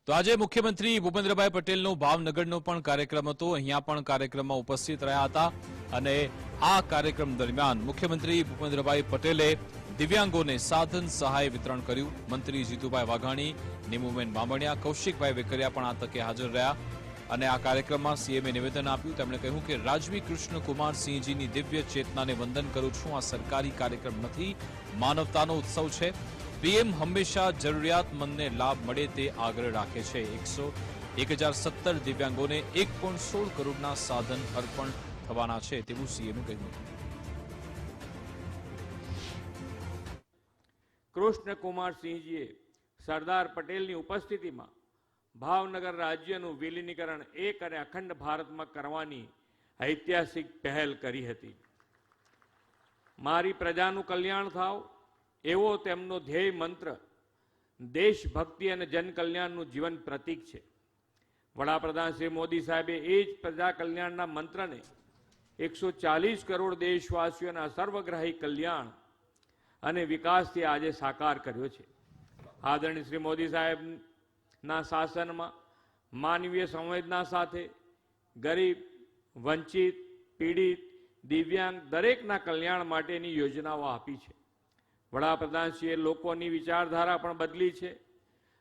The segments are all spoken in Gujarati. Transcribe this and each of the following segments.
તો આજે મુખ્યમંત્રી ભૂપેન્દ્રભાઈ પટેલનો ભાવનગરનો પણ કાર્યક્રમ હતો। અહીંયા પણ કાર્યક્રમમાં ઉપસ્થિત રહ્યા હતા અને આ કાર્યક્રમ દરમિયાન મુખ્યમંત્રી ભૂપેન્દ્રભાઈ પટેલે દિવ્યાંગોને સાધન સહાય વિતરણ કર્યું। મંત્રી જીતુભાઈ વાઘાણી, નીમુબેન બામણિયા, કૌશિકભાઈ વેકરિયા પણ આ તકે હાજર રહ્યા અને આ કાર્યક્રમમાં સીએમએ નિવેદન આપ્યું। તેમણે કહ્યું કે રાજવી કૃષ્ણકુમાર સિંહજીની દિવ્ય ચેતનાને વંદન કરું છું। આ સરકારી કાર્યક્રમ નથી, માનવતાનો ઉત્સવ છે। પીએમ હંમેશા જરૂરિયાતમંદને લાભ મળે તે આગ્રહ રાખે છે। 1017 દિવ્યાંગોને 1.16 કરોડના સાધન અર્પણ થવાના છે તેવું સીએમએ કહ્યું। કૃષ્ણકુમાર સિંહજીએ સરદાર પટેલની ઉપસ્થિતિમાં ભાવનગર રાજ્યનું વિલીનીકરણ એક અને અખંડ ભારતમાં કરવાની ઐતિહાસિક પહેલ કરી હતી। મારી પ્રજાનું કલ્યાણ થાવ એવો તેમનો ધ્યેય મંત્ર દેશભક્તિ અને જનકલ્યાણનું જીવન પ્રતીક છે। વડાપ્રધાન શ્રી મોદી સાહેબે એ જ પ્રજા કલ્યાણના મંત્રને 140 કરોડ દેશવાસીઓના સર્વગ્રાહી કલ્યાણ અને વિકાસથી આજે સાકાર કર્યો છે। આદરણીય શ્રી મોદી સાહેબના શાસનમાં માનવીય સંવેદના સાથે ગરીબ, વંચિત, પીડિત, દિવ્યાંગ દરેકના કલ્યાણ માટેની યોજનાઓ આપી છે। વડાપ્રધાનશ્રીએ લોકોની વિચારધારા પણ બદલી છે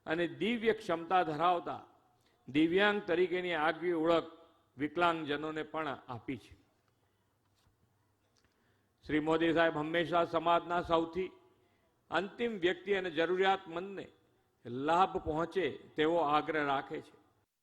અને દિવ્ય ક્ષમતા ધરાવતા દિવ્યાંગ તરીકેની આગવી ઓળખ વિકલાંગજનોને પણ આપી છે। શ્રી મોદી સાહેબ હંમેશા સમાજના સૌથી અંતિમ વ્યક્તિ અને જરૂરિયાતમંદને લાભ પહોંચે તેવો આગ્રહ રાખે છે।